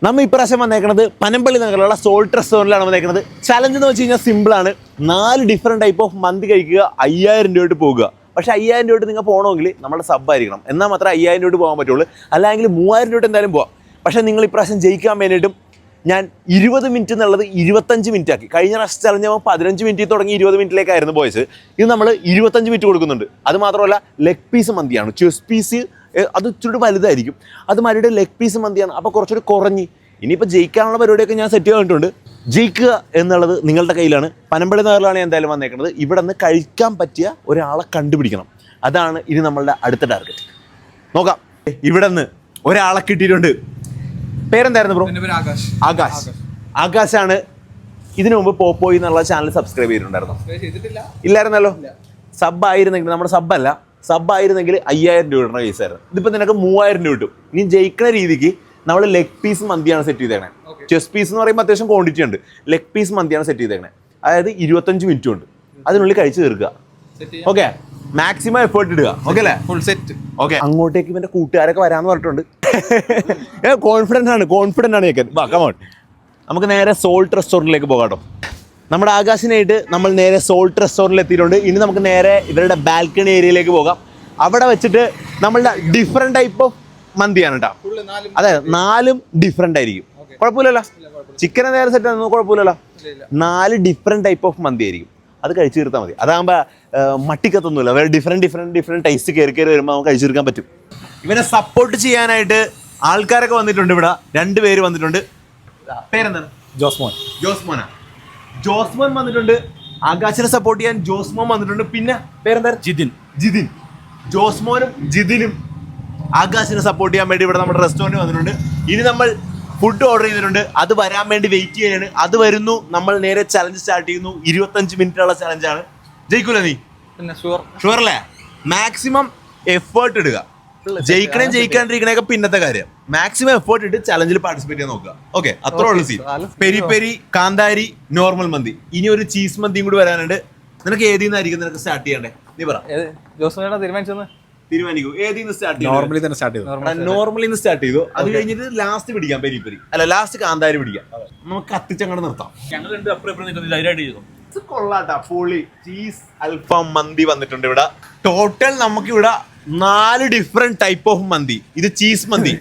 നമ്മൾ ഇപ്രാവശ്യം വന്നേക്കുന്നത് പനമ്പള്ളി നഗറിലുള്ള സോൾട്ട് റെസ്റ്റോറൻറ്റിലാണ് വന്നേക്കുന്നത്. ചലഞ്ച് എന്ന് വെച്ച് കഴിഞ്ഞാൽ സിമ്പിളാണ്. 4 ഡിഫറെൻറ്റ് ടൈപ്പ് ഓഫ് മന്തി കഴിക്കുക, 5000 രൂപയിട്ട് പോകുക. പക്ഷേ 5000 രൂപയിട്ട് നിങ്ങൾ പോകണമെങ്കിൽ നമ്മുടെ സബ് ആയിരിക്കണം, എന്നാൽ മാത്രമേ 5000 രൂപയിട്ട് പോകാൻ പറ്റുള്ളൂ. അല്ലെങ്കിൽ 3000 രൂപയിട്ട് എന്തായാലും പോകാം. പക്ഷേ നിങ്ങൾ ഇപ്രാവശ്യം ജയിക്കാൻ വേണ്ടിയിട്ടും ഞാൻ 20 മിനിറ്റ് എന്നുള്ളത് 25 മിനിറ്റ് ആക്കി. കഴിഞ്ഞ പ്രാവശ്യം ചലഞ്ച് 15 മിനിറ്റിൽ തുടങ്ങി 20 മിനിറ്റിലേക്കായിരുന്നു ബോയ്സ്. ഇത് നമ്മൾ 25 മിനിറ്റ് കൊടുക്കുന്നുണ്ട്. അത് മാത്രമല്ല ലെഗ് പീസ് മന്തിയാണ്, ചെസ്റ്റ് പീസ് അത് ഇച്ചിരി വലുതായിരിക്കും. അത് മരിയുടെ ലെഗ് പീസ് മന്തിയാണ്, അപ്പോൾ കുറച്ചുകൂടി കുറഞ്ഞ്. ഇനിയിപ്പോൾ ജയിക്കാനുള്ള പരിപാടിയൊക്കെ ഞാൻ സെറ്റ് ചെയ്തിട്ടുണ്ട്. ജയിക്കുക എന്നുള്ളത് നിങ്ങളുടെ കയ്യിലാണ്. പനമ്പള്ളി നഗറിലാണ് എന്തായാലും വന്നേക്കുന്നത്. ഇവിടെ നിന്ന് കഴിക്കാൻ പറ്റിയ ഒരാളെ കണ്ടുപിടിക്കണം. അതാണ് ഇനി നമ്മളുടെ അടുത്ത ടാർഗറ്റ്. നോക്കാം. ഇവിടെ നിന്ന് ഒരാളെ കിട്ടിയിട്ടുണ്ട്. പേരെന്തായിരുന്നു ബ്രോ? ആകാശ്. ആകാശാണ്. ഇതിനു മുമ്പ് പോപ്പോയി എന്നുള്ള ചാനൽ സബ്സ്ക്രൈബ് ചെയ്തിട്ടുണ്ടായിരുന്നു? ഇല്ലായിരുന്നല്ലോ. സബ് ആയിരുന്നെങ്കിൽ, നമ്മുടെ സബ്ബല്ല, സബ് ആയിരുന്നെങ്കിൽ 5000 രൂപയുടെ കേസായിരുന്നു. ഇതിപ്പോൾ നിനക്ക് 3000 രൂപ കിട്ടും. ഇനി ജയിക്കുന്ന രീതിക്ക് നമ്മൾ ലെഗ് പീസ് മന്തിയാണ് സെറ്റ് ചെയ്തേക്കണേ. ചെസ്റ്റ് പീസ് എന്ന് പറയുമ്പോൾ അത്യാവശ്യം ക്വാണ്ടിറ്റി ഉണ്ട്. ലെഗ് പീസ് മന്തിയാണ് സെറ്റ് ചെയ്തേക്കണേ. അതായത് 25 മിനിറ്റ് ഉണ്ട് അതിനുള്ളിൽ കഴിച്ച് തീർക്കുക. ഓക്കെ, മാക്സിമം എഫേർട്ട് ഇടുക. ഓക്കെ അല്ലേ? Full set. ഓക്കെ, അങ്ങോട്ടേക്ക് ഇവൻ്റെ കൂട്ടുകാരൊക്കെ വരാമെന്ന് പറഞ്ഞിട്ടുണ്ട്. കോൺഫിഡൻ്റ് ആണ് ഞാൻ. വാ, കമോൺ. നമുക്ക് നേരെ സോൾട്ട് റെസ്റ്റോറൻറ്റിലേക്ക് പോകാം കേട്ടോ. നമ്മുടെ ആകാശിനായിട്ട് നമ്മൾ നേരെ സോൾട്ട് റെസ്റ്റോറൻറ്റിൽ എത്തിയിട്ടുണ്ട്. ഇനി നമുക്ക് നേരെ ഇവരുടെ ബാൽക്കണി ഏരിയയിലേക്ക് പോകാം. അവിടെ വെച്ചിട്ട് നമ്മളുടെ ഡിഫറെൻറ്റ് ടൈപ്പ് ഓഫ് മന്തിയാണ് കേട്ടോ. അതെ, 4ഉം ഡിഫറെൻ്റ് ആയിരിക്കും. കുഴപ്പമില്ലല്ലോ, ചിക്കൻ നേരെ സെറ്റ് ആണെന്ന് കുഴപ്പമില്ലല്ലോ. 4 ഡിഫറെൻറ്റ് ടൈപ്പ് ഓഫ് മന്തി ആയിരിക്കും. അത് കഴിച്ചു തീർത്താൽ മതി. അതാകുമ്പോൾ മട്ടിക്കത്തൊന്നുമില്ല. വേറെ ഡിഫറെൻറ്റ് ടേസ്റ്റ് കയറി വരുമ്പോൾ നമുക്ക് കഴിച്ചു തീർക്കാൻ പറ്റും. ഇവനെ സപ്പോർട്ട് ചെയ്യാനായിട്ട് ആൾക്കാരൊക്കെ വന്നിട്ടുണ്ട്. ഇവിടെ 2 പേര് വന്നിട്ടുണ്ട്. പേരെന്താണ്? ജോസ്മോനാ. ജോസ്മോൻ വന്നിട്ടുണ്ട്. ആകാശിനെ സപ്പോർട്ട് ചെയ്യാൻ ജോസ്മോൻ വന്നിട്ടുണ്ട്. പിന്നെ പേരെന്താ? ജിതിൻ. ജോസ്മോനും ജിതിനും ആകാശിനെ സപ്പോർട്ട് ചെയ്യാൻ വേണ്ടി ഇവിടെ നമ്മുടെ റെസ്റ്റോറൻറ്റ് വന്നിട്ടുണ്ട്. ഇനി നമ്മൾ ഫുഡ് ഓർഡർ ചെയ്തിട്ടുണ്ട്. അത് വരാൻ വേണ്ടി വെയിറ്റ് ചെയ്യാണ്. അത് വരുന്നു. നമ്മൾ നേരെ ചലഞ്ച് സ്റ്റാർട്ട് ചെയ്യുന്നു. 25 മിനിറ്റുള്ള ചലഞ്ചാണ്. ജയിക്കൂല നീ? പിന്നെ ഷുവർ അല്ലേ? മാക്സിമം എഫേർട്ട് ഇടുക. ജയിക്കാണ്ടിരിക്കണേക്കെ പിന്നത്തെ കാര്യം. മാക്സിമം എഫേർട്ട് ഇട്ട് ചലഞ്ചിൽ പാർട്ടിസിപ്പേറ്റ് ചെയ്യാൻ നോക്കുക. ഓക്കെ, അത്രേ ഉള്ളൂ സീൻ. പെരി കാന്താരി, നോർമൽ മന്തി. ഇനി ഒരു ചീസ് മന്തിയും കൂടി വരാനുണ്ട്. നിനക്ക് ഏതിന്നായിരിക്കും നിനക്ക് സ്റ്റാർട്ട് ചെയ്യണ്ടേ? നീ പറ. തീരുമാനിക്കൂ. ഏതിന്ന് സ്റ്റാർട്ട് ചെയ്തു? നോർമലി സ്റ്റാർട്ട് ചെയ്തു. അത് കഴിഞ്ഞിട്ട് ലാസ്റ്റ് പിടിക്കാം പെരി അല്ല, ലാസ്റ്റ് കാന്താരി പിടിക്കാം. നമുക്ക് കത്തിച്ചങ്ങോട്ട് നിർത്താം. കൊള്ളാട്ടാ, പൊളി ചീസ് അൽഫാം മന്തി വന്നിട്ടുണ്ട് ഇവിടെ. ടോട്ടൽ നമുക്കിവിടെ 4 ഡിഫറെന്റ് ടൈപ്പ് ഓഫ് മന്തി. ഇത് ചീസ് മന്തി,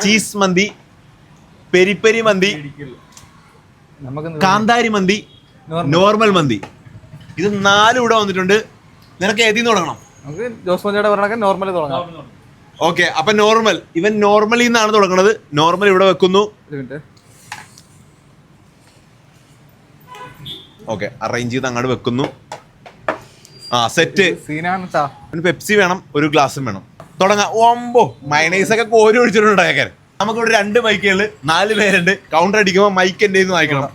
ചീസ് മന്തി, പെരി മന്തി, കാന്താരി മന്തി, നോർമൽ മന്തി. ഇത് 4 ഇവിടെ വന്നിട്ടുണ്ട്. നിനക്ക് ഏതിന്ന് തുടങ്ങണം? ഓക്കെ, അപ്പൊ നോർമൽ. ഇവൻ നോർമലിൽ നിന്നാണ് തുടങ്ങുന്നത്. നോർമൽ ഇവിടെ വെക്കുന്നു. ഓക്കെ, അറേഞ്ച് ചെയ്ത് അങ്ങോട്ട് വെക്കുന്നു. സെറ്റ്. പെപ്സി വേണം, ഒരു ഗ്ലാസും വേണം. തുടങ്ങാം. ഓമ്പോ, മയണൈസ് ഒക്കെ കോരി ഒഴിച്ചിട്ടുണ്ട് കേൾക്കാൻ. നമുക്കിവിടെ 2 മൈക്കുകൾ, 4 പേരുണ്ട്. കൗണ്ടർ അടിക്കുമ്പോൾ മൈക്ക് എൻ്റെ വായിക്കണം.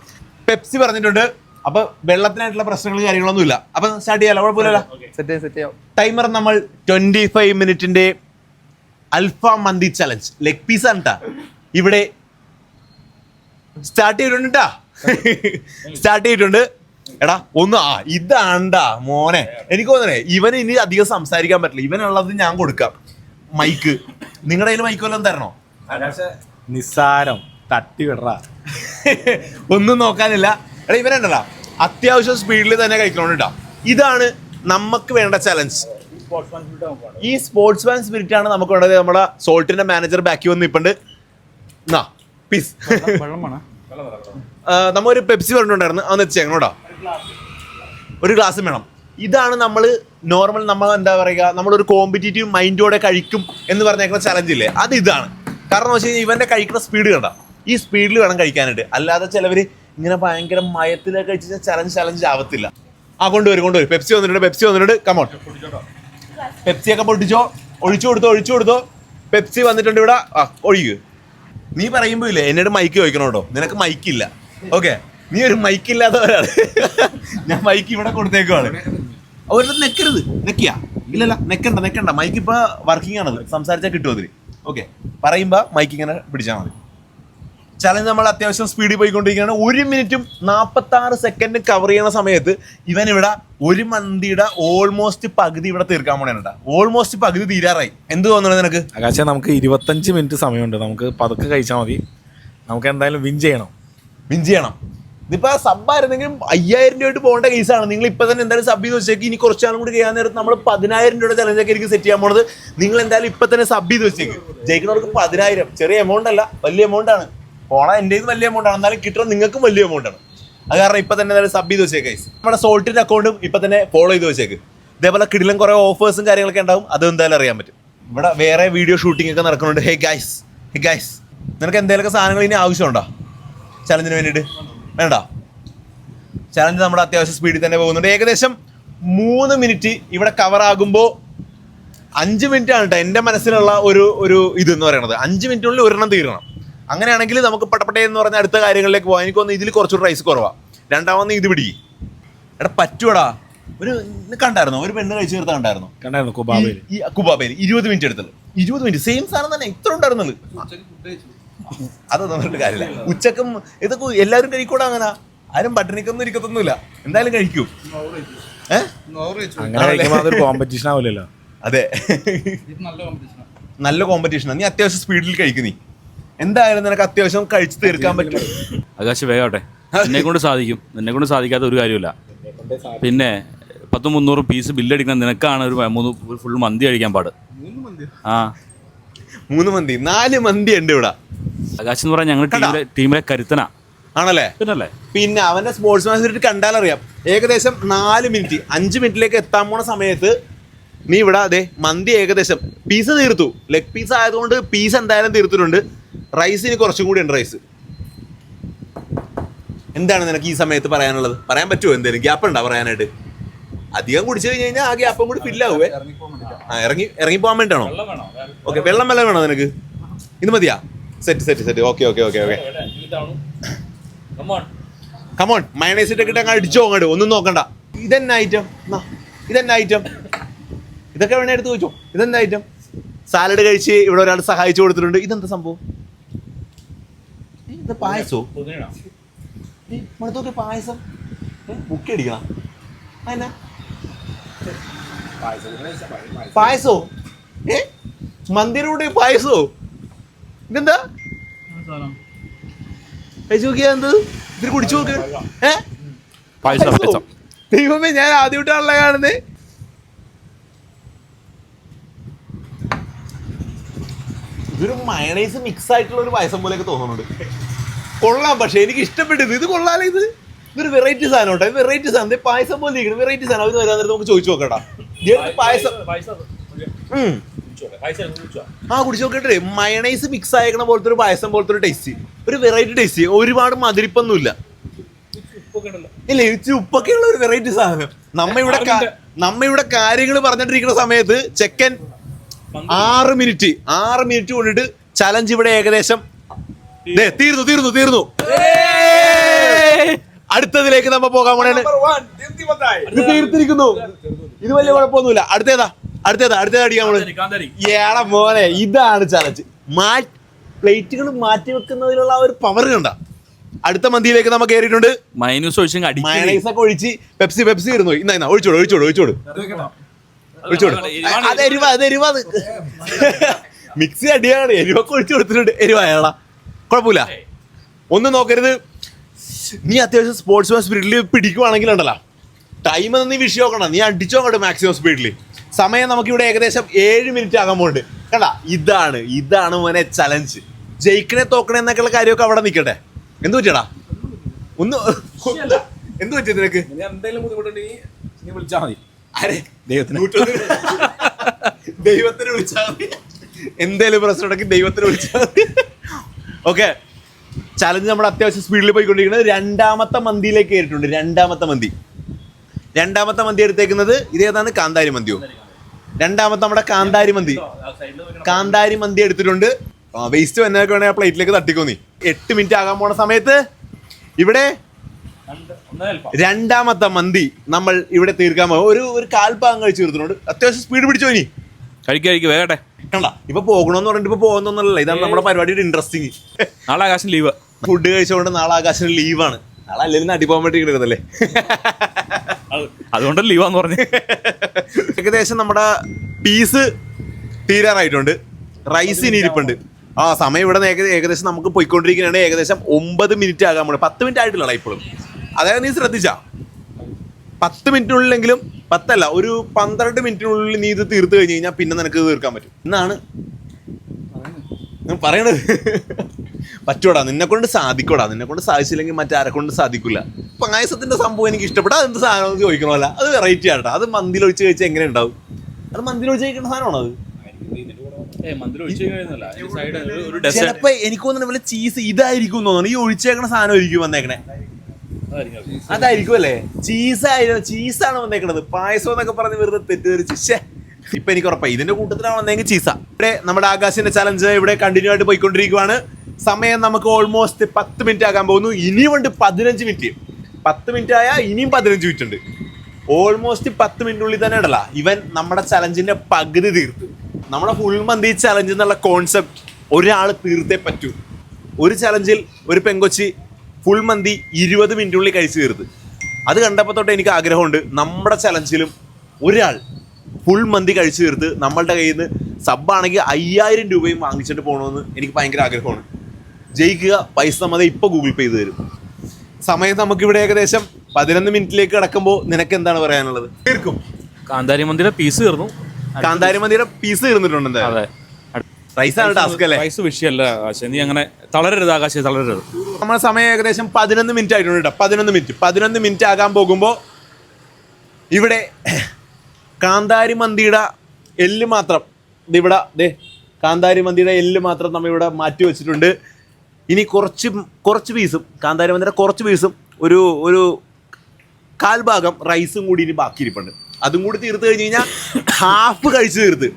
പെപ്സി പറഞ്ഞിട്ടുണ്ട്. അപ്പൊ വെള്ളത്തിനായിട്ടുള്ള പ്രശ്നങ്ങളും കാര്യങ്ങളൊന്നും ഇല്ല. അപ്പൊ സ്റ്റാർട്ട് ചെയ്യാലോ? കുഴപ്പമില്ലല്ലോ. ടൈമർ നമ്മൾ 25 മിനിറ്റിന്റെ അൽഫാം മന്തി ചലഞ്ച് ലെഗ് പീസ് ആണ് ട്ടാ ഇവിടെ സ്റ്റാർട്ട് ചെയ്തിട്ടുണ്ട്. എടാ ഒന്ന് ഇതാണ്ടാ മോനെ. എനിക്ക് തോന്നണേ ഇവന് ഇനി അധികം സംസാരിക്കാൻ പറ്റില്ല. ഇവനുള്ളത് ഞാൻ കൊടുക്കാം മൈക്ക്. നിങ്ങളുടെ കയ്യിൽ മൈക്ക് വല്ലതും തരണോ? നിസ്സാരം, തട്ടി വിടറാ. ഒന്നും നോക്കാനില്ല. എടാ ഇവനുണ്ടല്ലോ അത്യാവശ്യം സ്പീഡിൽ തന്നെ കഴിക്കണോണ്ടാ. ഇതാണ് നമുക്ക് വേണ്ട ചലഞ്ച്. ഈ സ്പോർട്സ്മാൻ സ്പിരിറ്റ് ആണ് നമുക്ക് വേണ്ടത്. നമ്മുടെ സോൾട്ടിന്റെ മാനേജർ ബാക്കി വന്ന് ഇപ്പണ്ട്. പീസ് നമ്മ ഒരു പെപ്സി പറഞ്ഞിട്ടുണ്ടായിരുന്നു, അതൊന്ന് എത്തിച്ചേക്കണോടാ. ഒരു ഗ്ലാസ് വേണം. ഇതാണ് നമ്മൾ നോർമൽ, നമ്മൾ എന്താ പറയുക, നമ്മളൊരു കോമ്പറ്റീറ്റീവ് മൈൻഡോടെ കഴിക്കും എന്ന് പറഞ്ഞേക്കുന്ന ചലഞ്ച് ഇല്ലേ, അത് ഇതാണ്. കാരണം എന്ന് വെച്ച് കഴിഞ്ഞാൽ ഇവന്റെ കഴിക്കുന്ന സ്പീഡ് കണ്ട. ഈ സ്പീഡിൽ വേണം കഴിക്കാനായിട്ട്. അല്ലാതെ ചിലവർ ഇങ്ങനെ ഭയങ്കര മയത്തിലൊക്കെ കഴിച്ചാൽ ചലഞ്ച് ആവത്തില്ല. കൊണ്ടുവരും. പെപ്സി വന്നിട്ടുണ്ട്. കമോൺ, പെപ്സിയൊക്കെ പൊട്ടിച്ചോ. ഒഴിച്ചു കൊടുത്തോ. പെപ്സി വന്നിട്ടുണ്ട് ഇവിടെ. ഒഴിക്കുക. നീ പറയുമ്പോ ഇല്ലേ എന്നോട് മൈക്ക് ചോദിക്കണം കേട്ടോ. നിനക്ക് മൈക്കില്ല. ഓക്കെ, നീ ഒരു മൈക്കില്ലാത്തവരാണ്. ഞാൻ മൈക്ക് ഇവിടെ കൊടുത്തേക്കുവാണ്. അവരുടെ നെക്കരുത്. ഇല്ലല്ല, നെക്കണ്ട. മൈക്ക് ഇപ്പൊ വർക്കിംഗ് ആണത്. സംസാരിച്ചാൽ കിട്ടും അതിൽ. ഓക്കെ, പറയുമ്പോ മൈക്ക് ഇങ്ങനെ പിടിച്ചാൽ മതി. ചലഞ്ച് നമ്മൾ അത്യാവശ്യം സ്പീഡിൽ പോയിക്കൊണ്ടിരിക്കുകയാണ്. 1 മിനിറ്റും 46 സെക്കൻഡ് കവർ ചെയ്യുന്ന സമയത്ത് ഇവൻ ഇവിടെ ഒരു മന്തിയുടെ ഓൾമോസ്റ്റ് പകുതി ഇവിടെ തീർക്കാൻ പോണേട്ടാ. ഓൾമോസ്റ്റ് പകുതി തീരാറായി. എന്ത് തോന്നുന്നത് നിനക്ക്? ആകാശ, നമുക്ക് 25 മിനിറ്റ് സമയമുണ്ട്. നമുക്ക് പതുക്കെ കഴിച്ചാൽ മതി. നമുക്ക് എന്തായാലും വിൻ ചെയ്യണം. ഇതിപ്പോ സബ്ബായിരുന്നെങ്കിലും 5000 രൂപയായിട്ട് പോകേണ്ട കേസാണ്. നിങ്ങൾ ഇപ്പൊ തന്നെ എന്തായാലും സബ് ചെയ്ത് വെച്ചേക്ക്. ഇനി കുറച്ചാളും കൂടി ചെയ്യാൻ നേരത്ത് നമ്മൾ 10000 രൂപയുടെ ചലഞ്ചൊക്കെ ആയിരിക്കും സെറ്റ് ചെയ്യാൻ പോണത്. നിങ്ങൾ എന്തായാലും ഇപ്പൊ തന്നെ സബ് ചെയ്ത് വെച്ചേക്ക്. ജയിക്കുന്നവർക്ക് 10000 ചെറിയ എമൗണ്ട് അല്ല, വലിയ എമൗണ്ട് ആണ്. പോണ എൻ്റെ വലിയ എമൗണ്ട് ആണ്, എന്നാലും കിട്ടുന്നത് നിങ്ങൾക്കും വലിയ എമൗണ്ട് ആണ്. അത് കാരണം ഇപ്പൊ തന്നെ എന്തായാലും സബ് ചെയ്ത് വെച്ചേക്ക് ഗൈസ്. നമ്മുടെ സോൾട്ടിന്റെ അക്കൗണ്ടും ഇപ്പൊ തന്നെ ഫോളോ ചെയ്ത് വെച്ചേക്ക്. ഇതേപോലെ കിടിലം കുറെ ഓഫേഴ്സും കാര്യങ്ങളൊക്കെ ഉണ്ടാവും, അത് എന്തായാലും അറിയാൻ പറ്റും. ഇവിടെ വേറെ വീഡിയോ ഷൂട്ടിംഗ് ഒക്കെ നടക്കുന്നുണ്ട്. ഹേ ഗൈസ് നിനക്ക് എന്തെങ്കിലുമൊക്കെ സാധനങ്ങൾ ഇനി ആവശ്യമുണ്ടോ ചലഞ്ചിന് വേണ്ടിയിട്ട്? വേണ്ട. ചലഞ്ച് നമ്മുടെ അത്യാവശ്യം സ്പീഡിൽ തന്നെ പോകുന്നുണ്ട്. ഏകദേശം 3 മിനിറ്റ് ഇവിടെ കവർ ആകുമ്പോൾ 5 മിനിറ്റ് ആണ് കേട്ടോ എൻ്റെ മനസ്സിലുള്ള ഒരു ഇതെന്ന് പറയുന്നത്. 5 മിനിറ്റിനുള്ളിൽ ഒരെണ്ണം തീരണം. അങ്ങനെയാണെങ്കിൽ നമുക്ക് പട്ടപ്പട്ടേ എന്ന് പറഞ്ഞ അടുത്ത കാര്യങ്ങളിലേക്ക് പോകാം. എനിക്കൊന്ന് ഇതിൽ കുറച്ചുകൂടി റൈസ് കുറവാണ്. രണ്ടാമത് ഇത് പിടിക്കും. എടാ പറ്റൂടാ. കണ്ടായിരുന്നോ ഒരു പെണ്ണ് കഴിച്ചു തീർത്ത കണ്ടായിരുന്നു കുബാബയിൽ 20 മിനിറ്റ് എടുത്തത്. 20 മിനിറ്റ് സെയിം സാധനം തന്നെ ഇത്ര ഉണ്ടായിരുന്നത്. അതൊന്നും പറഞ്ഞിട്ട് കാര്യമില്ല. ഉച്ചക്കും ഇതൊക്കെ എല്ലാവരും കഴിക്കൂടാ. അങ്ങനെ ആരും പട്ടിണിക്കൊന്നും ഇരിക്കത്തൊന്നുമില്ല. എന്തായാലും കഴിക്കൂ. കോമ്പറ്റീഷൻ ആവില്ലല്ലോ. അതെ, നല്ല കോമ്പറ്റീഷനാണ്. നീ അത്യാവശ്യം സ്പീഡിൽ കഴിക്കും. നീ എന്തായാലും നിനക്ക് അത്യാവശ്യം കഴിച്ചു തീർക്കാൻ പറ്റും. ആകാശ് വേഗട്ടെ, എന്നെ കൊണ്ട് സാധിക്കും. എന്നെ കൊണ്ട് സാധിക്കാത്ത ഒരു കാര്യമില്ല. പിന്നെ 100-300 പീസ് ബില്ലടിക്കുന്ന നിനക്കാണ് ഒരു ഫുൾ മന്തി കഴിക്കാൻ പാട്. 3 മന്തി 4 മന്തി ഉണ്ട് ഇവിടെ. ആകാശ് എന്ന് പറഞ്ഞാൽ ഞങ്ങൾ ടീമിലെ കരുത്തനാ ആണല്ലേ. പിന്നെ അവന്റെ സ്പോർട്സ് മാൻ സ്പിരിറ്റ് കണ്ടാലറിയാം. ഏകദേശം 4 മിനിറ്റ് 5 മിനിറ്റിലേക്ക് എത്താൻ പോണ സമയത്ത് നീ ഇവിടെ അതെ മന്തി ഏകദേശം പീസ് തീർത്തു. ലെഗ് പീസ് ആയതുകൊണ്ട് പീസ് എന്തായാലും തീർത്തിട്ടുണ്ട്. റൈസിന് കുറച്ചും കൂടി ഉണ്ട് റൈസ്. എന്താണ് നിനക്ക് ഈ സമയത്ത് പറയാനുള്ളത്? പറയാൻ പറ്റുമോ? എന്തെങ്കിലും ഗ്യാപ്പ് ഉണ്ടോ പറയാനായിട്ട്? അധികം കുടിച്ചു കഴിഞ്ഞ് കഴിഞ്ഞാൽ ആ ഗ്യാപ്പും കൂടി ഫില്ലാവേ. ഇറങ്ങി പോകാൻ വേണ്ടിയാണോ? ഓക്കെ, വെള്ളം വേണോ നിനക്ക്? ഇത് മതിയാ? സെറ്റ്. ഓക്കെ. കമോൺ, മയണൈസ് ഇട്ടൊക്കെ അങ്ങ് അടിച്ചോ അങ്ങോട്ട്. ഒന്നും നോക്കണ്ട. ഇതെന്നാ ഐറ്റം? ഇതൊക്കെ വേണേ എടുത്ത് വെച്ചോ. ഇതെന്താ ഐറ്റം? സാലഡ് കഴിച്ച് ഇവിടെ ഒരാൾ സഹായിച്ചു കൊടുത്തിട്ടുണ്ട്. ഇതെന്താ സംഭവം? ഇത് പായസോ? മണത്തൊക്കെ പായസം ബുക്ക് അടിക്കണം. അതെന്നാ പായസോ? മന്ദിരൂടെ പായസോ? ഇതെന്താ കഴിച്ചു നോക്കിയാ? എന്ത് ഇതിൽ കുടിച്ചു നോക്ക്. ദൈവമേ, ഞാൻ ആദ്യമായിട്ടാണല്ലോ കാണുന്നത്. ഇതൊരു മയണൈസ് മിക്സ് ആയിട്ടുള്ള ഒരു പായസം പോലെയൊക്കെ തോന്നുന്നുണ്ട്. കൊള്ളാം, പക്ഷെ എനിക്ക് ഇഷ്ടപ്പെട്ടത് ഇത് കൊള്ളാലോ. ഇതൊരു വെറൈറ്റി സാധനം കേട്ടോ. ഇത് വെറൈറ്റി സാധനം. പായസം പോലെ ഇരിക്കണം. വെറൈറ്റി സാധനം. അവര് വരാൻ നേരത്തെ നമുക്ക് ചോദിച്ചു നോക്കട്ടാ. പായസം കുടിച്ചു നോക്കട്ടെ. മയണൈസ് മിക്സ് ആയക്കണ പോലത്തെ ഒരു പായസം പോലത്തെ ഒരു ടേസ്റ്റ്. ഒരു വെറൈറ്റി ടേസ്റ്റ്. ഒരുപാട് മധുരിപ്പൊന്നുമില്ല. ഇല്ല, ഇച്ചിരി ഉപ്പൊക്കെ ഉള്ള ഒരു വെറൈറ്റി സാധനം. നമ്മ ഇവിടെ കാര്യങ്ങൾ പറഞ്ഞിട്ടിരിക്കുന്ന സമയത്ത് ചെക്കൻ 6 മിനിറ്റ് കൊണ്ടിട്ട് ചലഞ്ച് ഇവിടെ ഏകദേശം തീർന്നു. അടുത്തതിലേക്ക് നമ്മ പോകാൻ പോണേ. തീർത്തിരിക്കുന്നു. ഇത് വലിയ കുഴപ്പമൊന്നുമില്ല. അടുത്തേതാ അടിക്കാൻ പോണേ? ഏടാ മോനെ, ഇതാണ് ചലഞ്ച്. പ്ലേറ്റുകൾ മാറ്റി വെക്കുന്നതിലുള്ള ഒരു പവർ കണ്ട. അടുത്ത മന്തിയിലേക്ക് നമ്മ കയറിയിട്ടുണ്ട്. മയണൈസ് ഒക്കെ ഒഴിച്ച് പെപ്സി ഇരുന്നു. ഇന്നാ ഒഴിച്ചോട്. അതെരിവാ. മിക്സി അടിയാണ്. എരിവൊക്കെ ഒഴിച്ചു കൊടുത്തിട്ടുണ്ട്. എരിവായാളാ കുഴപ്പമില്ല. ഒന്നും നോക്കരുത്. നീ അത്യാവശ്യം സ്പോർട്സ് മാൻ സ്പീഡിൽ പിടിക്കുവാണെങ്കിൽ ഉണ്ടല്ലോ, ടൈം നീ വിഷയം നോക്കണം. നീ അടിച്ചോ അങ്ങോട്ട് മാക്സിമം സ്പീഡിൽ. സമയം നമുക്കിവിടെ ഏകദേശം 7 മിനിറ്റ് ആകാൻ പോകുന്നുണ്ട്. കണ്ടാ, ഇതാണ് മോനെ ചലഞ്ച്. ജയിക്കണേ തോക്കണേ എന്നൊക്കെയുള്ള കാര്യമൊക്കെ അവിടെ നിൽക്കട്ടെ. എന്ത് പറ്റിയടാ? എന്ത് പറ്റിയ നിനക്ക്? ദൈവത്തിന് വിളിച്ചാൽ മതി. എന്തേലും പ്രശ്നം ഉണ്ടെങ്കിൽ ദൈവത്തിന് വിളിച്ചാൽ മതി. ഓക്കെ, ചലഞ്ച് നമ്മൾ അത്യാവശ്യം സ്പീഡിൽ പോയിക്കൊണ്ടിരിക്കുന്നത്. രണ്ടാമത്തെ മന്തിയിലേക്ക് കയറിയിട്ടുണ്ട്. രണ്ടാമത്തെ മന്തി എടുത്തേക്കുന്നത് ഇതേതാണ്? കാന്താരി മന്തിയോ? രണ്ടാമത്തെ നമ്മുടെ കാന്താരി മന്തി എടുത്തിട്ടുണ്ട്. വേസ്റ്റ് വന്നതൊക്കെ വേണേ ആ പ്ലേറ്റിലേക്ക് തട്ടിക്കോ നീ. 8 മിനിറ്റ് ആകാൻ പോണ സമയത്ത് ഇവിടെ രണ്ടാമത്തെ മന്തി നമ്മൾ ഇവിടെ തീർക്കാൻ പോകും. ഒരു കാൽഭാഗം കഴിച്ച് തീർത്തിട്ടുണ്ട്. അത്യാവശ്യം സ്പീഡ് പിടിച്ചോ നീ. കഴിക്കുക വേഗട്ടെ. കണ്ട, ഇപ്പൊ പോകണമെന്ന് പറഞ്ഞിട്ട് ഇപ്പൊ പോകുന്നൊന്നുമല്ല. ഇതാണ് നമ്മുടെ പരിപാടിയുടെ ഇൻട്രസ്റ്റിങ്. നാളെ ആകാശം ലീവ്. ഫുഡ് കഴിച്ചുകൊണ്ട് നാളെ ആകാശത്തിന് ലീവാണ്. നാളെ അല്ലെങ്കിൽ നാട്ടിൽ പോകാൻ വേണ്ടി കിടക്കത്തല്ലേ. അതുകൊണ്ട് ലീവാന്ന് പറഞ്ഞു. ഏകദേശം നമ്മുടെ പീസ് തീരാറായിട്ടുണ്ട്. റൈസിന് ഇരിപ്പുണ്ട്. ആ സമയം ഇവിടെ നിന്ന് ഏകദേശം നമുക്ക് പോയിക്കൊണ്ടിരിക്കുകയാണ്. ഏകദേശം 9 മിനിറ്റ് ആകാൻ പോണേ. 10 മിനിറ്റ് ആയിട്ടില്ലടാ ഇപ്പോഴും. അതായത് നീ ശ്രദ്ധിച്ചാ 10 മിനിറ്റിനുള്ളിലെങ്കിലും 10 അല്ല, ഒരു 12 മിനിറ്റിനുള്ളിൽ നീ ഇത് തീർത്ത് കഴിഞ്ഞ് കഴിഞ്ഞാൽ പിന്നെ നിനക്ക് ഇത് തീർക്കാൻ പറ്റും എന്നാണ് പറയണത്. പറ്റൂടാ, നിന്നെ കൊണ്ട് സാധിക്കൂടാ. നിന്നെ കൊണ്ട് സാധിച്ചില്ലെങ്കിൽ മറ്റാരെ കൊണ്ട് സാധിക്കില്ല. പായസത്തിന്റെ സംഭവം എനിക്ക് ഇഷ്ടപ്പെട്ട അതെന്ത് സാധനം ചോദിക്കണമല്ല, അത് വെറൈറ്റി ആട്ടോ. അത് മന്തിയിൽ ഒഴിച്ച് കഴിച്ചാൽ എങ്ങനെ ഉണ്ടാവും? അത് മന്തിയിൽ ഒഴിച്ച് കഴിക്കുന്ന സാധനമാണോ അത്? ചിലപ്പോ എനിക്ക് തോന്നുന്നു വല്ല ചീസ് ഇതായിരിക്കും തോന്നുന്നു. ഈ ഒഴിച്ചേക്കണ സാധനം ആയിരിക്കും വന്നേക്കണേ. അതായിരിക്കും അല്ലേ? ചീസാണ് വന്നേക്കണത്. പായസം എന്നൊക്കെ പറഞ്ഞ് വെറുതെ തെറ്റിദ്ധരിച്ച് ഇപ്പൊ എനിക്ക് ഉറപ്പായി ഇതിന്റെ കൂട്ടത്തിലാണ് വന്നെങ്കിൽ ചീസ. ഇവിടെ നമ്മുടെ ആകാശിന്റെ ചലഞ്ച് ഇവിടെ കണ്ടിന്യൂ ആയിട്ട് പോയിക്കൊണ്ടിരിക്കുവാണ്. സമയം നമുക്ക് ഓൾമോസ്റ്റ് 10 മിനിറ്റ് ആകാൻ പോകുന്നു. ഇനിയുമുണ്ട് 15 മിനിറ്റ്. 10 മിനിറ്റ് ആയാൽ ഇനിയും 15 മിനിറ്റ് ഉണ്ട്. ഓൾമോസ്റ്റ് 10 മിനിറ്റിനുള്ളിൽ തന്നെ ഇടല ഇവൻ നമ്മുടെ ചലഞ്ചിന്റെ പകുതി തീർത്തു. നമ്മുടെ ഫുൾ മന്തി ചലഞ്ച് എന്നുള്ള കോൺസെപ്റ്റ് ഒരാൾ തീർത്തേ പറ്റൂ. ഒരു ചലഞ്ചിൽ ഒരു പെങ്കൊച്ചി ഫുൾ മന്തി 20 മിനിറ്റിനുള്ളിൽ കഴിച്ചു തീർത്ത്. അത് കണ്ടപ്പോൾ തൊട്ട് എനിക്ക് ആഗ്രഹമുണ്ട് നമ്മുടെ ചലഞ്ചിലും ഒരാൾ ഫുൾ മന്തി കഴിച്ചു തീർത്ത് നമ്മളുടെ കയ്യിൽ നിന്ന് സബ്ബാണെങ്കിൽ 5000 രൂപയും വാങ്ങിച്ചിട്ട് പോകണമെന്ന് എനിക്ക് ഭയങ്കര ആഗ്രഹമാണ്. ജയിക്കുക, പൈസ നമ്മൾ ഇപ്പോൾ ഗൂഗിൾ പേ ചെയ്ത് തരും. സമയം നമുക്കിവിടെ ഏകദേശം 11 മിനിറ്റിലേക്ക് കിടക്കുമ്പോൾ നിനക്ക് എന്താണ് പറയാനുള്ളത്? തീർക്കും. കാന്താരി മന്തിയുടെ പീസ് തീർന്നു. കാന്താരി മന്തിയുടെ പീസ് തീർന്നിട്ടുണ്ട് എന്തായാലും. റൈസാണ് ടാസ്ക് അല്ലേ? റൈസ് വിഷയമല്ല ആകാശം, നീ അങ്ങനെ തളരരുത് ആകാശം, തളരരുത്. നമ്മുടെ സമയം ഏകദേശം 11 മിനിറ്റ് ആയിട്ടുണ്ട് കേട്ടോ. 11 മിനിറ്റ് ആകാൻ പോകുമ്പോൾ ഇവിടെ കാന്താരി മന്തിയുടെ എല്ല് മാത്രം ഇതിവിടെ കാന്താരി മന്തിയുടെ എല്ല് മാത്രം നമ്മൾ ഇവിടെ മാറ്റി വെച്ചിട്ടുണ്ട്. ഇനി കുറച്ച് പീസും കാന്താരി മന്തിയുടെ കുറച്ച് പീസും ഒരു കാൽഭാഗം റൈസും കൂടി ഇനി ബാക്കിയിരിപ്പുണ്ട്. അതും കൂടി തീർത്ത് കഴിഞ്ഞ് കഴിഞ്ഞാൽ ഹാഫ് കഴിച്ച് തീർത്ത്.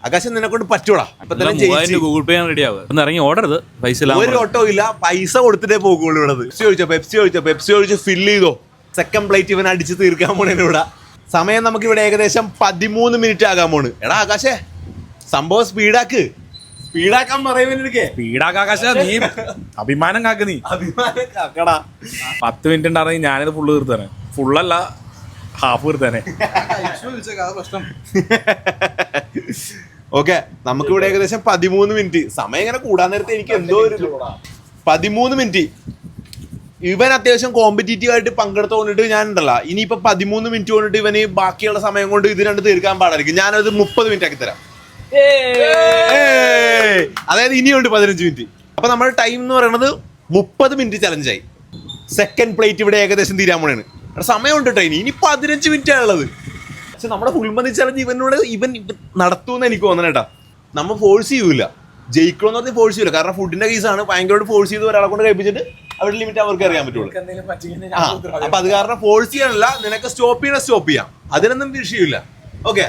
ആകാശം നിന്നെ കൊണ്ട് പറ്റൂടാ. ഇപ്പൊ തന്നെ ഗൂഗിൾ പേ റെഡി ആവുക. ഒന്ന് ഇറങ്ങി ഓടരുത്. പൈസ ഒരു ഓട്ടോ ഇല്ല, പൈസ കൊടുത്തിട്ടേ പോകുള്ളൂ. ഇവിടെ പെപ്സി ഒഴിച്ചോ ഫില്ല് ചെയ്തോ. സെക്കൻഡ് പ്ലേറ്റ് ഇവൻ അടിച്ച് തീർക്കാൻ പോണേന് ഇവിടെ. സമയം നമുക്ക് ഇവിടെ ഏകദേശം 13 മിനിറ്റ് ആകാൻ പോണ്. എടാ ആകാശേ, സംഭവം സ്പീഡാക്കാൻ പറയുമെനിക്ക്. നീ അഭിമാനം കാക്ക്. നീ അഭിമാനം കാക്കടാ. 10 മിനിറ്റ് ഉണ്ടായിരുന്നെങ്കിൽ ഞാനിത് ഫുള്ള് തീർത്തേനെ. ഫുള്ളല്ല, ഹാഫ് തീർത്തേനെ. ഓക്കെ, നമുക്കിവിടെ ഏകദേശം 13 മിനിറ്റ്. സമയം ഇങ്ങനെ കൂടാൻ നേരത്തെ എനിക്ക് എന്തോ ഒരു 13 മിനിറ്റ്. ഇവൻ അത്യാവശ്യം കോമ്പറ്റീറ്റീവ് ആയിട്ട് പങ്കെടുത്തോണ്ടിട്ട് ഞാൻ ഉണ്ടല്ലോ. ഇനിയിപ്പോ 13 മിനിറ്റ് കൊണ്ടിട്ട് ഇവന് ബാക്കിയുള്ള സമയം കൊണ്ട് ഇത് രണ്ട് തീർക്കാൻ പാടായിരിക്കും. ഞാനത് 30 മിനിറ്റ് ആക്കി തരാം. അതായത് ഇനിയുണ്ട് 15 മിനിറ്റ്. അപ്പൊ നമ്മുടെ ടൈം എന്ന് പറയുന്നത് 30 മിനിറ്റ് ചലഞ്ചായി. സെക്കൻഡ് പ്ലേറ്റ് ഇവിടെ ഏകദേശം തീരാൻ പോണേണ്. സമയമുണ്ട് കേട്ടോ. ഇനി 15 മിനിറ്റ് ആണുള്ളത്. പക്ഷെ നമ്മുടെ ഫുൾ മന്തി ചലഞ്ച് ഇവൻ നടത്തുമെന്ന് എനിക്ക് തോന്നണം കേട്ടാ. നമ്മൾ ഫോഴ്സ് ചെയ്യൂല, ജയിക്കണമെന്ന് പറഞ്ഞാൽ ഫോഴ്സ് ചെയ്യൂല. കാരണം ഫുഡിന്റെ കേസാണ്. ഭയങ്കരമായിട്ട് ഫോഴ്സ് ചെയ്ത് ഒരാളെ കൊണ്ട് കഴിപ്പിച്ചിട്ട് അവരുടെ ലിമിറ്റ് അവർക്ക് അറിയാൻ പറ്റുള്ളൂ. അപ്പൊ അത് കാരണം ഫോഴ്സ് ചെയ്യാനല്ല, നിനക്ക് സ്റ്റോപ്പ് ചെയ്യാം. അതിനൊന്നും വിഷയമില്ല. ഓക്കെ,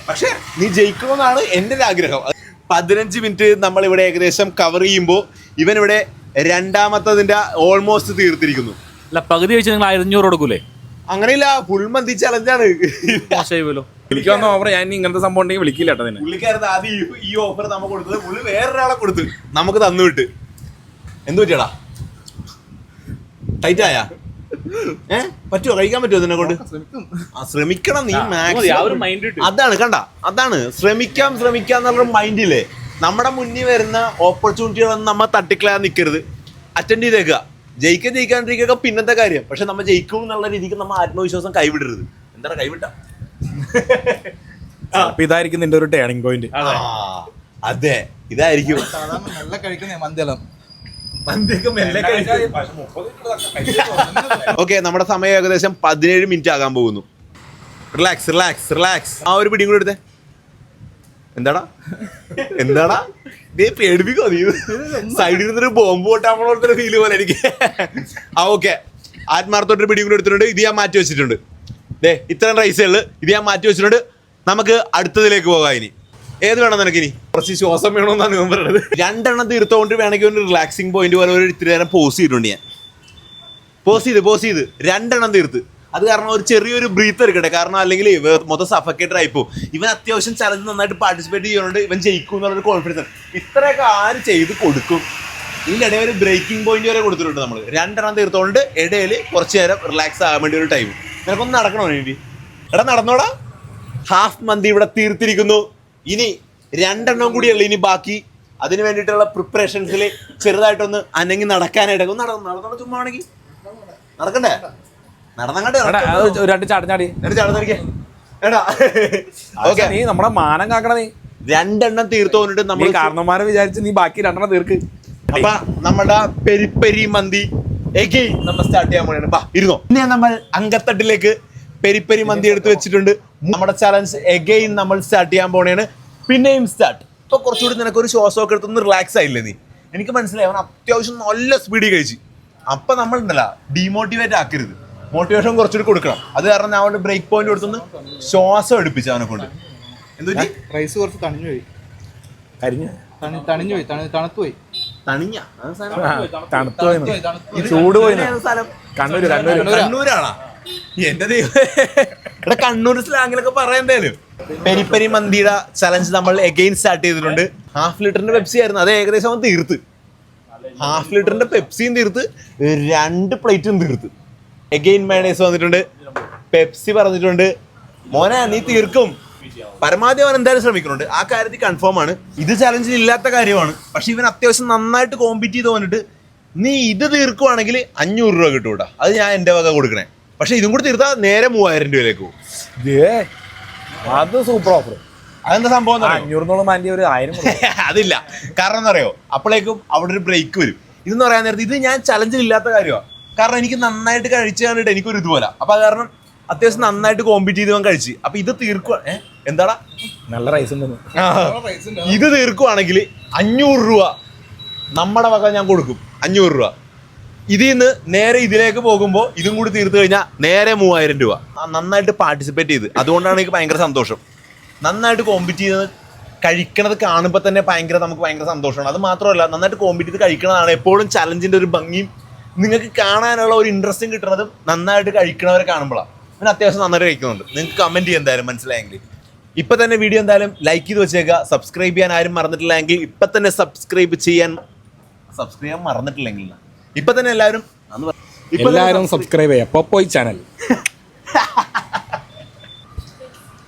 പക്ഷെ നീ ജയിക്കണമെന്നാണ് എൻ്റെ ഒരു ആഗ്രഹം. 15 മിനിറ്റ് നമ്മളിവിടെ ഏകദേശം കവർ ചെയ്യുമ്പോൾ ഇവനിവിടെ രണ്ടാമത്തതിന്റെ ഓൾമോസ്റ്റ് തീർത്തിരിക്കുന്നു. അല്ല, പകുതി വെച്ച് നിങ്ങൾ 500 കൊടുക്കൂലേ? അങ്ങനെയില്ല, ഫുൾ മന്തി ചലഞ്ചാണ്. എനിക്ക് വന്ന ഓഫർ ഞാൻ ഇങ്ങനത്തെ സംഭവം ഉണ്ടെങ്കിൽ വിളിക്കില്ല കേട്ടോ. പുള്ളിക്കാരത്ത് ആദ്യം ഈ ഓഫർ നമുക്ക് കൊടുത്തത് പുള്ളി വേറൊരാളെ കൊടുത്ത് നമുക്ക് തന്നു വിട്ട്. എന്ത് പറ്റിയടാ? ടൈറ്റ് ആയാ? പറ്റുമോ? കഴിക്കാൻ പറ്റുമോ ഇതിനെ കൊണ്ട്? ശ്രമിക്കണം നീ മാക്സിമം. അതാണ് ശ്രമിക്കാം എന്നുള്ള മൈൻഡില്ലേ. നമ്മുടെ മുന്നിൽ വരുന്ന ഓപ്പർച്യൂണിറ്റികളൊന്നും നമ്മൾ തട്ടിക്കളയാൻ നിൽക്കരുത്. അറ്റൻഡ് ചെയ്തേക്കുക. ജയിക്കാണ്ടിരിക്കുക പിന്നത്തെ കാര്യം. പക്ഷെ നമ്മൾ ജയിക്കും എന്നുള്ള രീതിക്ക് നമ്മൾ ആത്മവിശ്വാസം കൈവിടരുത്. എന്താണ് കൈവിട്ട? ഇതായിരിക്കും നിന്റെ ഒരു ടേണിംഗ് പോയിന്റ്. അതെ, ഇതായിരിക്കും. ഓക്കെ, നമ്മുടെ സമയം ഏകദേശം 17 മിനിറ്റ് ആകാൻ പോകുന്നു. റിലാക്സ്. ആ ഒരു പിടിയും കൂടെ എടുത്തേ. എന്താടാ നീ പേടിപ്പിക്കോ? നീ സൈഡിൽ നിന്നൊരു ബോംബ് പൊട്ടാൻ പോലത്തെ ഫീല് പോലെ എനിക്ക്. ഓക്കെ, ആത്മാർത്ഥമായിട്ടൊരു പിടിയും കൂടെ എടുത്തിട്ടുണ്ട്. ഇത് ഞാൻ മാറ്റി വെച്ചിട്ടുണ്ട്. ഇത്രയും റൈസുകള് ഇത് ഞാൻ മാറ്റി വെച്ചിട്ടുണ്ട്. നമുക്ക് അടുത്തതിലേക്ക് പോകാം. ഇനി ഏത് വേണം നിനക്ക്? ഇനി കുറച്ച് ശ്വാസം വേണമെന്നാണ് ഞാൻ പറയുന്നത്. 2 തീർത്തോണ്ട് വേണമെങ്കിൽ ഒരു റിലാക്സിങ് പോയിന്റ് പോലെ ഒരു ഇത്തിരി നേരം പോസ് ചെയ്തിട്ടുണ്ട്. ഞാൻ പോസ് ചെയ്ത് 2 തീർത്ത്. അത് കാരണം ഒരു ചെറിയൊരു ബ്രീത്ത് എടുക്കട്ടെ. കാരണം അല്ലെങ്കിൽ മൊത്തം സഫക്കേറ്റർ ആയിപ്പോ. ഇവൻ അത്യാവശ്യം ചലഞ്ച് നന്നായിട്ട് പാർട്ടിസിപ്പേറ്റ് ചെയ്യുന്നുണ്ട്. ഇവൻ ജയിക്കും എന്നുള്ളൊരു കോൺഫിഡൻസ്. ഇത്രയൊക്കെ ആര് ചെയ്ത് കൊടുക്കും? ഇതിൻ്റെ ഇടയിൽ ഒരു ബ്രേക്കിംഗ് പോയിന്റ് വരെ കൊടുത്തിട്ടുണ്ട് നമ്മൾ. 2 തീർത്തോണ്ട് ഇടയിൽ കുറച്ച് നേരം റിലാക്സ് ആകാൻ വേണ്ടി ഒരു ടൈം. നിനക്കൊന്ന് നടക്കണോ? വേണ്ടി എടാ നടന്നോടാ. ഹാഫ് മന്തി ഇവിടെ തീർത്തിരിക്കുന്നു. ഇനി 2 കൂടിയല്ല ഇനി ബാക്കി. അതിന് വേണ്ടിയിട്ടുള്ള പ്രിപ്പറേഷൻസിൽ ചെറുതായിട്ടൊന്ന് അനങ്ങി നടക്കാനായിട്ട് നടന്നോ ചുമ്മാ ആണെങ്കിൽ നടക്കണ്ടേ നടന്നങ്ങട്ടെ രണ്ട് ചാടി ചടന്നിരിക്കേ എടാ ഓക്കെ നീ നമ്മുടെ മാനം കാക്കണ നീ രണ്ടെണ്ണം തീർത്തു വന്നിട്ട് നമ്മൾ കാരണന്മാരെ വിചാരിച്ച് നീ ബാക്കി രണ്ടെണ്ണം തീർക്ക്. അപ്പൊ നമ്മുടെ പെരിപ്പരി മന്തി എഗെയിൻ നമ്മൾ സ്റ്റാർട്ട് ചെയ്യാൻ പോണെയാണ്. ബാ ഇരുന്നോ. ഇനി നമ്മൾ അങ്കത്തട്ടിലേക്ക് പെരിപ്പരി മന്തി എടുത്ത് വെച്ചിട്ടുണ്ട്. നമ്മുടെ ചലഞ്ച് എഗെയിൻ നമ്മൾ സ്റ്റാർട്ട് ചെയ്യാൻ പോണെയാണ്. പിന്നെയും സ്റ്റാർട്ട്. ഇപ്പൊ കുറച്ചുകൂടി നിനക്കൊരു ശ്വാസമൊക്കെ എടുത്തൊന്ന് റിലാക്സ് ആയില്ലേ നീ? എനിക്ക് മനസ്സിലായി അവൻ അത്യാവശ്യം നല്ല സ്പീഡിൽ കഴിച്ച്. അപ്പൊ നമ്മൾ ഉണ്ടല്ല ഡീമോട്ടിവേറ്റ് ആക്കരുത്, മോട്ടിവേഷൻ കുറച്ചുകൂടി കൊടുക്കണം. അത് കാരണം ഞാൻ അവന്റെ ബ്രേക്ക് പോയിന്റ് കൊടുത്തൊന്ന് ശ്വാസം എടുപ്പിച്ചു അവനെ കൊണ്ട്. എന്തു റൈസ് കുറച്ച് തണിഞ്ഞുപോയി തണുത്തുപോയി ചൂട് പോയി കണ്ണൂരാണോ? എന്റെ ദൈവം, ഇവിടെ കണ്ണൂർ സ്ലാങ്ങിലൊക്കെ പറയണ്ടേലും. പെരിപ്പരി മന്തിയുടെ ചലഞ്ച് നമ്മൾ എഗെയിൻ സ്റ്റാർട്ട് ചെയ്തിട്ടുണ്ട്. 1/2 ലിറ്ററിന്റെ പെപ്സി ആയിരുന്നു, അത് ഏകദേശം അവൻ തീർത്ത്. 1/2 ലിറ്ററിന്റെ പെപ്സിയും തീർത്ത്, 2 പ്ലേറ്റും തീർത്ത്. എഗെയിൻ മയണൈസ് വന്നിട്ടുണ്ട്, പെപ്സി പറഞ്ഞിട്ടുണ്ട്. മോനെ നീ തീർക്കും, പരമാവധി അവൻ എന്തായാലും ശ്രമിക്കുന്നുണ്ട്, ആ കാര്യത്തിൽ കൺഫേം ആണ്. ഇത് ചലഞ്ചിൽ ഇല്ലാത്ത കാര്യമാണ്. പക്ഷെ ഇവൻ അത്യാവശ്യം നന്നായിട്ട് കോമ്പീറ്റ് ചെയ്ത് വന്നിട്ട് നീ ഇത് തീർക്കുവാണെങ്കിൽ 500 രൂപ കിട്ടും കേട്ടോ. അത് ഞാൻ എൻ്റെ വക കൊടുക്കണേ. പക്ഷെ ഇതും കൂടി തീർത്താൽ നേരെ 3000 രൂപയിലേക്ക് പോകും. അത് സൂപ്പർ ഓഫർ. അതെന്താ സംഭവം? 500 മാറ്റി ഒരു 1000 അതില്ല. കാരണം എന്താ അറിയോ, അപ്പോഴേക്കും അവിടെ ഒരു ബ്രേക്ക് വരും. ഇതെന്ന് പറയാൻ നേരത്തെ ഇത് ഞാൻ ചലഞ്ചിൽ ഇല്ലാത്ത കാര്യമാണ്. കാരണം എനിക്ക് നന്നായിട്ട് കഴിച്ചു കണ്ടിട്ട് എനിക്കൊരു ഇതുപോലെ. അപ്പൊ അത് കാരണം അത്യാവശ്യം നന്നായിട്ട് കോമ്പീറ്റ് ചെയ്ത് കഴിച്ച്. അപ്പൊ ഇത് തീർക്കുക എന്താടാ നല്ല റൈസ് ഉണ്ട്. ഇത് തീർക്കുവാണെങ്കിൽ 500 രൂപ നമ്മുടെ വക ഞാൻ കൊടുക്കും. 500 രൂപ. ഇതിൽ നിന്ന് നേരെ ഇതിലേക്ക് പോകുമ്പോൾ ഇതും കൂടി തീർത്ത് കഴിഞ്ഞാൽ നേരെ 3000 രൂപ. നന്നായിട്ട് പാർട്ടിസിപ്പേറ്റ് ചെയ്ത്, അതുകൊണ്ടാണ് എനിക്ക് ഭയങ്കര സന്തോഷം. നന്നായിട്ട് കോമ്പീറ്റ് ചെയ്ത് കഴിക്കണത് കാണുമ്പോൾ തന്നെ നമുക്ക് ഭയങ്കര സന്തോഷമാണ്. അത് മാത്രമല്ല, നന്നായിട്ട് കോമ്പീറ്റ് ചെയ്ത് കഴിക്കണതാണ് എപ്പോഴും ചലഞ്ചിന്റെ ഒരു ഭംഗിയും നിങ്ങൾക്ക് കാണാനുള്ള ഒരു ഇൻട്രസ്റ്റും കിട്ടുന്നതും നന്നായിട്ട് കഴിക്കണവരെ കാണുമ്പോഴാണ്. പിന്നെ അത്യാവശ്യം നന്നായിട്ട് കഴിക്കുന്നുണ്ട്. നിങ്ങൾക്ക് കമന്റ് ചെയ്യാൻ എന്തായാലും മനസ്സിലായെങ്കിൽ ഇപ്പൊ തന്നെ വീഡിയോ എന്തായാലും ലൈക്ക് ചെയ്ത് വെച്ചേക്കുക. സബ്സ്ക്രൈബ് ചെയ്യാൻ ആരും മറന്നിട്ടില്ലെങ്കിൽ ഇപ്പൊ തന്നെ സബ്സ്ക്രൈബ് ചെയ്യാൻ മറന്നിട്ടില്ലെങ്കിൽ ഇപ്പൊ തന്നെ എല്ലാവരും സബ്സ്ക്രൈബ് ചെയ്യാം. പോയി ചാനൽ.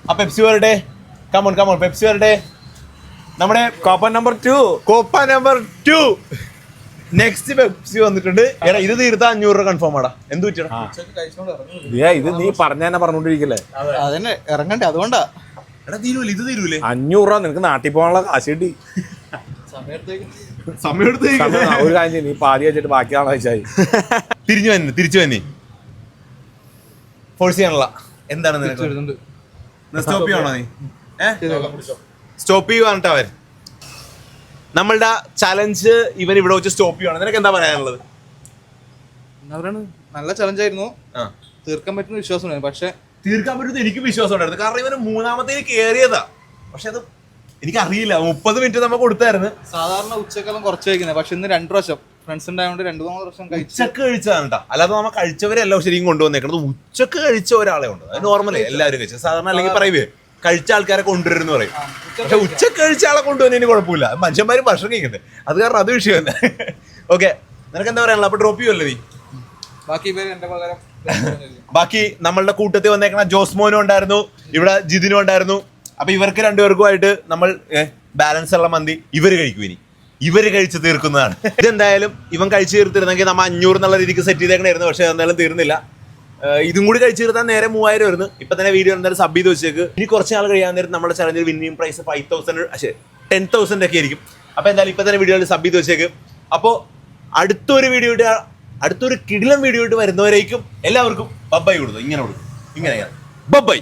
ആ പെപ്സി വരട്ടെ, കമോൺ പെപ്സി വരട്ടെ. നമ്മുടെ കോപ്പ നമ്പർ 2 നെക്സ്റ്റ് പെപ്സി വന്നിട്ടുണ്ട്. എടാ ഇത് തീർത്താ 500 രൂപ കൺഫേം ആടാ. എന്ത് പറ്റണം? ഇത് നീ പറഞ്ഞ പറഞ്ഞോണ്ടിരിക്കല്ലേ? അതന്നെ ഇറങ്ങണ്ടേ, അതുകൊണ്ടാ. എടാ തീരൂലേ, ഇത് തീരൂലേ? 500 രൂപ നിനക്ക് നാട്ടിൽ പോകാനുള്ള കാശ് കിട്ടി. സമയം എടുത്ത് ഒരു കാര്യം, നീ പാതി വെച്ചിട്ട് ബാക്കിയാണ് കഴിച്ചായി. തിരിച്ചു വന്നി ഫോഴ്സ് ചെയ്യാനുള്ള എന്താണ് നിനക്ക്? സ്റ്റോപ്പ് ചെയ്യണോ നീ? സ്റ്റോപ്പ് ചെയ്യുവാണ് അവൻ. നമ്മളുടെ ചലഞ്ച് ഇവൻ ഇവിടെ വെച്ച് സ്റ്റോപ്പ് ചെയ്യുവാണ്. നിനക്ക് എന്താ പറയാനുള്ളത്? നല്ല ചലഞ്ചായിരുന്നു, തീർക്കാൻ പറ്റുന്ന വിശ്വാസമുണ്ടായിരുന്നു. പക്ഷെ തീർക്കാൻ പറ്റുന്നത് എനിക്ക് വിശ്വാസം ഉണ്ടായിരുന്നു. കാരണം ഇവന് 3ാമത്തേക്ക് കയറിയതാ. പക്ഷെ അത് എനിക്കറിയില്ല. 30 മിനിറ്റ് നമ്മൾ കൊടുത്തായിരുന്നു. സാധാരണ ഉച്ചക്കെല്ലാം കുറച്ച് കഴിക്കുന്നത്, പക്ഷെ ഇന്ന് 2 പ്രാവശ്യം ഫ്രണ്ട്സ് ഉണ്ടായതുകൊണ്ട് 2-3 പ്രാവശ്യം ഉച്ചക്ക് കഴിച്ചതാണ് കേട്ടോ. അല്ലാതെ നമ്മൾ കഴിച്ചവരെല്ലാം ശരിക്കും കൊണ്ടുവന്നേക്കുന്നത് ഉച്ചക്ക് കഴിച്ച ഒരാളെ ഉണ്ട്. അത് നോർമലി എല്ലാവരും കഴിച്ചത്. സാധാരണ അല്ലെങ്കിൽ പറയുവേ കഴിച്ച ആൾക്കാരെ കൊണ്ടുവരുന്നു പറയും. പക്ഷെ ഉച്ചക്ക് കഴിച്ച ആളെ കൊണ്ടുവന്നതിന് കുഴപ്പമില്ല. മനുഷ്യന്മാരും ഭക്ഷണം കഴിക്കണ്ടേ, അത് കാരണം അത് വിഷയമല്ല. ഓക്കെ, നിനക്ക് എന്താ പറയാനുള്ളത്? അപ്പൊ ഡ്രോപ്പ് ചെയ്യുമല്ലോ നീ. ബാക്കി നമ്മളുടെ കൂട്ടത്തിൽ വന്നേക്കണ ജോസ്മോനും ഉണ്ടായിരുന്നു, ഇവിടെ ജിതിനും ഉണ്ടായിരുന്നു. അപ്പൊ ഇവർക്ക് 2 പേർക്കുമായിട്ട് നമ്മൾ ബാലൻസ് ഉള്ള മന്തി ഇവര് കഴിക്കും. ഇവര് കഴിച്ച് തീർക്കുന്നതാണ്. ഇതെന്തായാലും ഇവൻ കഴിച്ചു തീർത്തിരുന്നെങ്കിൽ നമ്മൾ 500 എന്നുള്ള രീതിക്ക് സെറ്റ് ചെയ്തേക്കണായിരുന്നു. പക്ഷെ എന്തായാലും തീർന്നില്ല. ഇതും കൂടി കഴിച്ചു തീർത്താൽ നേരെ 3000 വരുന്നു. ഇപ്പൊ തന്നെ വീഡിയോ എന്തായാലും സബ് ചെയ്ത് വെച്ചേക്ക്. ഇനി കുറച്ച് നാൾ കഴിയാൻ നേരം നമ്മുടെ ചലഞ്ചിൽ വിന്നിംഗ് പ്രൈസ് 10,000 ഒക്കെ ആയിരിക്കും. അപ്പൊ എന്തായാലും ഇപ്പൊ തന്നെ വീഡിയോയിൽ സബ് ചെയ്ത് വെച്ചേക്ക്. അപ്പോൾ അടുത്തൊരു കിടിലം വീഡിയോ ആയിട്ട് വരുന്നവരേക്കും എല്ലാവർക്കും ബബ്ബൈ കൊടുത്തു. ഇങ്ങനെ ബബ്ബൈ.